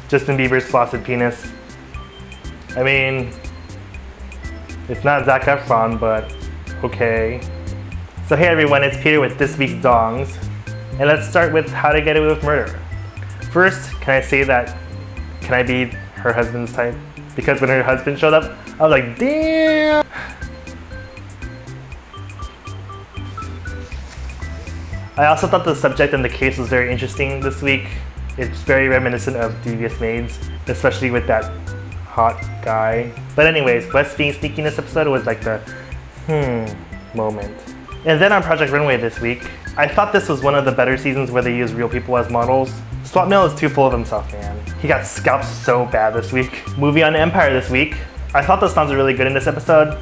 Justin Bieber's flaccid penis. I mean, it's not Zac Efron, but okay. So hey everyone, it's Peter with this week's Dongs. And let's start with how to get away with murder. First, can I say that, can I be her husband's type? Because when her husband showed up, I was like, damn! I also thought the subject and the case was very interesting this week. It's very reminiscent of Devious Maids, especially with that hot guy. But anyways, West being sneaky in this episode was like the moment. And then on Project Runway this week, I thought this was one of the better seasons where they use real people as models. Swap Mill is too full of himself, man. He got scalped so bad this week. Movie on Empire this week. I thought the songs were really good in this episode.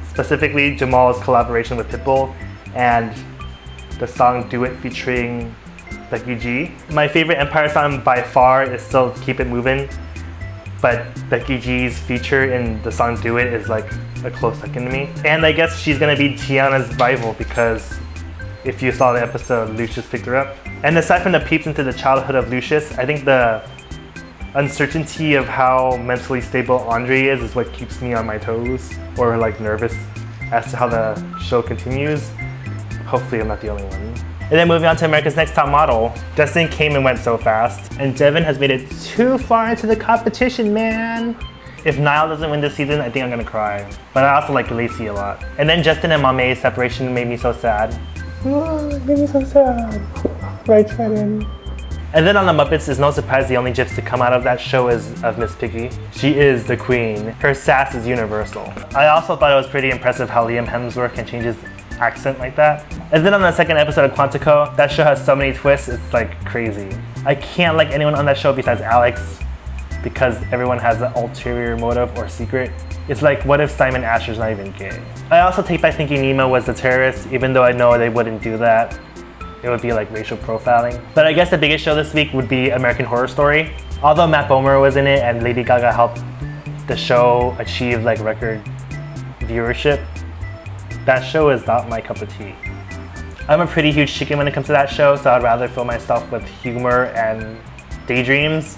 Specifically, Jamal's collaboration with Pitbull and the song Do It featuring Becky G. My favorite Empire song by far is still Keep It Movin', but Becky G's feature in the song Do It is like a close second to me. And I guess she's gonna be Tiana's rival because if you saw the episode, Lucius picked her up. And aside from the peeps into the childhood of Lucius, I think the uncertainty of how mentally stable Andre is what keeps me on my toes or like nervous as to how the show continues. Hopefully I'm not the only one. And then moving on to America's Next Top Model. Destin came and went so fast, and Devin has made it too far into the competition, man. If Niall doesn't win this season, I think I'm gonna cry. But I also like Lacey a lot. And then Justin and Mame's separation made me so sad. Oh, it made me so sad. Right, Shannon. And then on the Muppets, it's no surprise the only gifs to come out of that show is of Miss Piggy. She is the queen. Her sass is universal. I also thought it was pretty impressive how Liam Hemsworth can change his accent like that. And then on the second episode of Quantico, that show has so many twists, it's like crazy. I can't like anyone on that show besides Alex because everyone has an ulterior motive or secret. It's like, what if Simon Asher's not even gay? I also take back thinking Nemo was the terrorist, even though I know they wouldn't do that. It would be like racial profiling. But I guess the biggest show this week would be American Horror Story. Although Matt Bomer was in it and Lady Gaga helped the show achieve like record viewership, that show is not my cup of tea. I'm a pretty huge chicken when it comes to that show, so I'd rather fill myself with humor and daydreams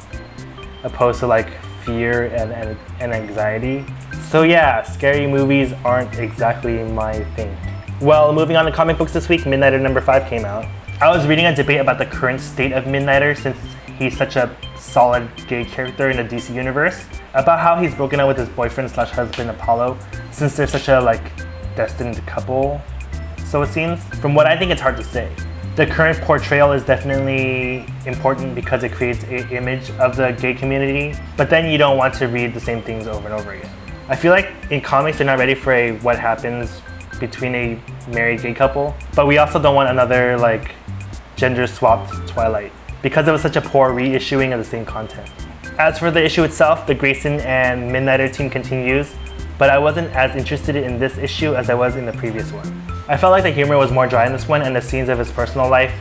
opposed to like fear and anxiety. So yeah, scary movies aren't exactly my thing. Well, moving on to comic books this week, Midnighter #5 came out. I was reading a debate about the current state of Midnighter since he's such a solid gay character in the DC universe, about how he's broken up with his boyfriend / husband Apollo since they're such a like destined couple, so it seems. From what I think, it's hard to say. The current portrayal is definitely important because it creates an image of the gay community, but then you don't want to read the same things over and over again. I feel like in comics they're not ready for a what happens between a married gay couple, but we also don't want another like gender swapped Twilight because it was such a poor reissuing of the same content. As for the issue itself, the Grayson and Midnighter team continues, but I wasn't as interested in this issue as I was in the previous one. I felt like the humor was more dry in this one and the scenes of his personal life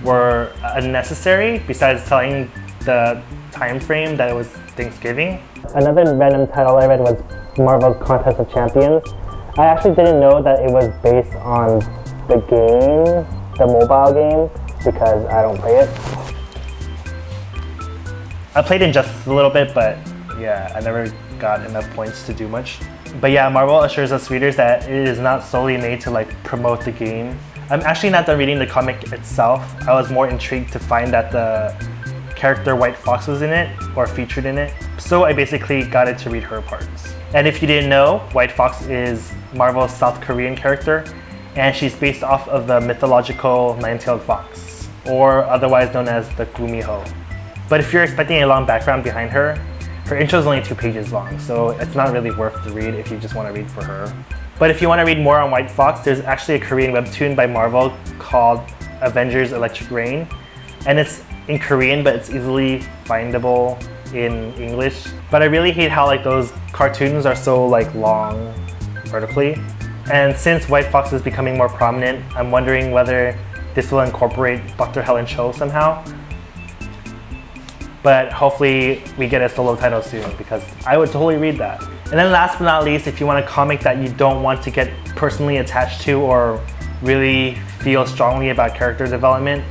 were unnecessary besides telling the time frame that it was Thanksgiving. Another random title I read was Marvel's Contest of Champions. I actually didn't know that it was based on the game, the mobile game, because I don't play it. I played Injustice a little bit, but yeah, I never got enough points to do much. But yeah, Marvel assures us readers that it is not solely made to like promote the game. I'm actually not done reading the comic itself. I was more intrigued to find that the character White Fox was in it or featured in it. So I basically got it to read her parts. And if you didn't know, White Fox is Marvel's South Korean character, and she's based off of the mythological nine-tailed fox, or otherwise known as the Gumiho. But if you're expecting a long background behind her, her intro is only 2 pages long, so it's not really worth the read if you just want to read for her. But if you want to read more on White Fox, there's actually a Korean webtoon by Marvel called Avengers Electric Rain, and it's in Korean, but it's easily findable in English. But I really hate how like those cartoons are so like long vertically. And since White Fox is becoming more prominent, I'm wondering whether this will incorporate Dr. Helen Cho somehow. But hopefully we get a solo title soon because I would totally read that. And then last but not least, if you want a comic that you don't want to get personally attached to or really feel strongly about character development,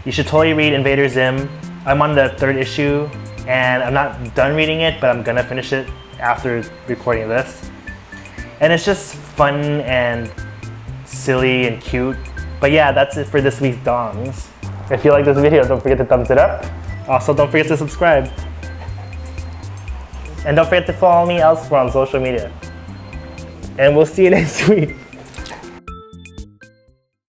you should totally read Invader Zim. I'm on the 3rd issue and I'm not done reading it, but I'm gonna finish it after recording this. And it's just fun and silly and cute. But yeah, that's it for this week's Dongs. If you like this video, don't forget to thumbs it up. Also, don't forget to subscribe. And don't forget to follow me elsewhere on social media. And we'll see you next week.